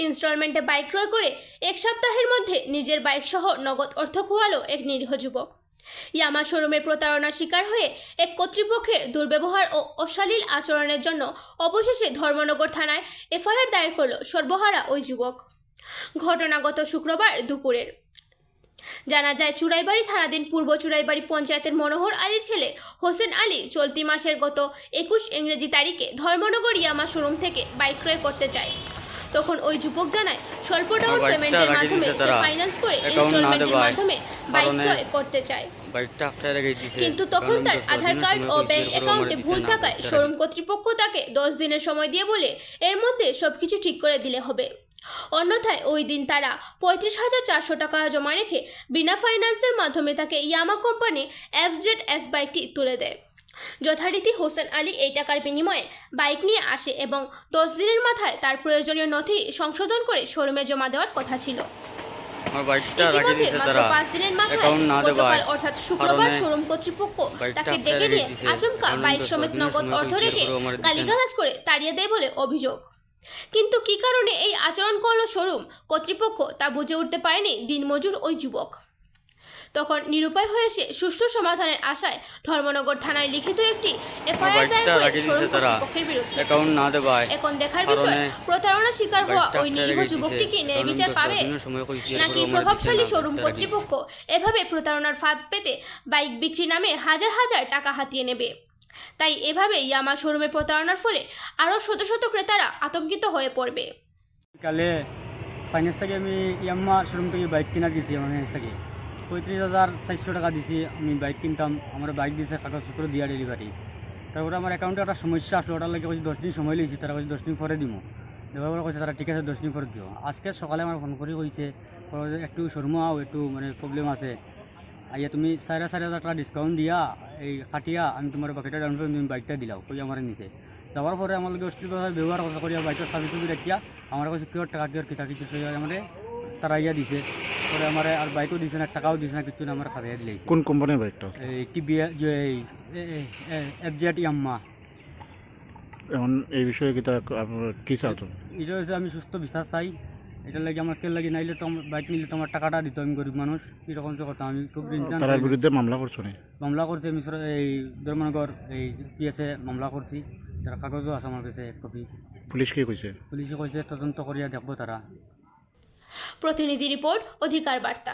ইনস্টলমেন্টে bike ক্রয় করে 1 সপ্তাহের মধ্যে নিজের বাইক সহ নগদ অর্থ খোয়ালো এক নিরীহ যুবক। ইয়ামা শোরুমের প্রতারণার শিকার হয়ে এক কর্তৃপক্ষের দুর্ব্যবহার ও অশালীল আচরণের জন্য অবশেষে ধর্মনগর থানায় এফআইআর দায়ের করল সর্বহারা ওই যুবক। ঘটনা গত শুক্রবার দুপুরের। জানা যায়, চুরাইবাড়ি থানাধীন পূর্ব চুরাইবাড়ি পঞ্চায়েতের মনোহর আলীর ছেলে হোসেন আলী চলতি মাসের গত 21 ইংরেজি তারিখে ধর্মনগর ইয়ামা শোরুম থেকে বাইক ক্রয় করতে যায়। তখন ওই যুবক জানায় স্বল্প ডাউন পেমেন্টের মাধ্যমে সে ফাইন্যান্স করে ইনস্টলমেন্টের মাধ্যমে বাইক ক্রয় করতে চায়। কিন্তু তখন তার আধার কার্ড ও ব্যাংক অ্যাকাউন্টে ভুল থাকায় শোরুম কর্তৃপক্ষ তাকে 10 দিনের সময় দিয়ে বলে এর মধ্যে সবকিছু ঠিক করে দিলে হবে, অন্যথায় ওই দিন তারা 35,400 টাকা জমা রেখে বিনা ফাইন্যান্সের মাধ্যমে তাকে ইয়ামা কোম্পানি FZS বাইকটি তুলে দেয়। যথারীতি হোসেন আলী এই টাকার বিনিময়ে বাইক নিয়ে আসে এবং 10 দিনের মাথায় তার প্রয়োজনীয় নথি সংশোধন করে শোরুমে জমা দেওয়ার কথা ছিল। মাত্র 5 দিনের মাথায় গতকাল অর্থাৎ শুক্রবার শোরুম কর্তৃপক্ষ তাকে ডেকে নিয়ে আচমকা বাইক সমেত নগদ অর্থ রেখে গালিগালাজ করে তাড়িয়ে দেয় বলে অভিযোগ। কিন্তু কী কারণে এই আচরণ করল শোরুম কর্তৃপক্ষ তা বুঝে উঠতে পারেনি দিনমজুর ওই যুবক। তখন নিরুপায় হয়ে সে সুষ্ঠু সমাধানের আশায় ধর্মনগর থানায় লিখিত একটি এফআইআর দায়ের করে শোরুম কর্তৃপক্ষের বিরুদ্ধে। এখন দেখার বিষয়, প্রতারণার শিকার হওয়া ওই নিরীহ যুবকটি কি ন্যায় বিচার পাবে, নাকি প্রভাবশালী শোরুম কর্তৃপক্ষ এভাবে প্রতারণার ফাঁদ পেতে বাইক বিক্রি নামে হাজার হাজার টাকা হাতিয়ে নেবে। তাই এভাবে ইয়ামা শোরুমে প্রতারণার ফলে আরও শত শত ক্রেতারা আতঙ্কিত হয়ে পড়বে। কালে ফাইন্যান্স থেকে আমি ইয়ামা শোরুম থেকে বাইক কিনা দিয়েছি। আমার ফাইন্যান্স থেকে 35,400 টাকা দিয়েছি। আমি বাইক কিনতাম, আমার বাইক দিয়েছে কাগজপত্র দিয়া ডেলিভারি। তারপরে আমার অ্যাকাউন্টে একটা সমস্যা আসলো, ওটার লাগে 10 দিন সময় লিয়েছি। তারা 10 দিন পরে দিব, দেওয়ার পরে কইছে তারা ঠিক আছে 10 দিন পরে দিও। আজকে সকালে আমার ফোন করে কইছে একটু শোরুমে আও, একটু মানে প্রবলেম আছে, আইয়া তুমি 4,500 টাকা ডিসকাউন্ট দিয়া এই কাটিয়া আমি তোমার বাকিটা ডাউন পেমেন্ট তুমি বাইকটা দিলাও কই আমার নিচে। যাওয়ার পরে আমার লগে অশ্লীলভাবে ব্যবহার কথা করিয়া বাইকের সার্ভিস রাখিয়া আমার কাছে কিয়র টাকা কিয়র কিতা কিছু আমাদের তারা ইয়া দিছে। পরে আমার আর বাইকও দিছে না, টাকাও দিছে না, কিছু না, আমার খাইয়া দিলে। কোন কোম্পানির বাইকটা? এই টিবিএ যে FZ ইয়াম্মা। এখন এই বিষয়ে কি কি চাও? এটা হচ্ছে আমি সুস্থ বিচার চাই। এটার লাগে আমার কেউ লাগে নাইলে তো আমার বাইক নিলে তো আমার টাকাটা দিত, আমি গরিব মানুষ। এরকম যে কথা আমি খুব তার বিরুদ্ধে মামলা করছো? মামলা করছি আমি এই ধর্মনগর এই পিএসএ মামলা করছি। তার কাগজও আছে আমার কাছে এক কপি। পুলিশ কি কইছে? পুলিশে কইছে তদন্ত করিয়া দেখবো তারা। প্রতিনিধি রিপোর্ট, অধিকার বার্তা।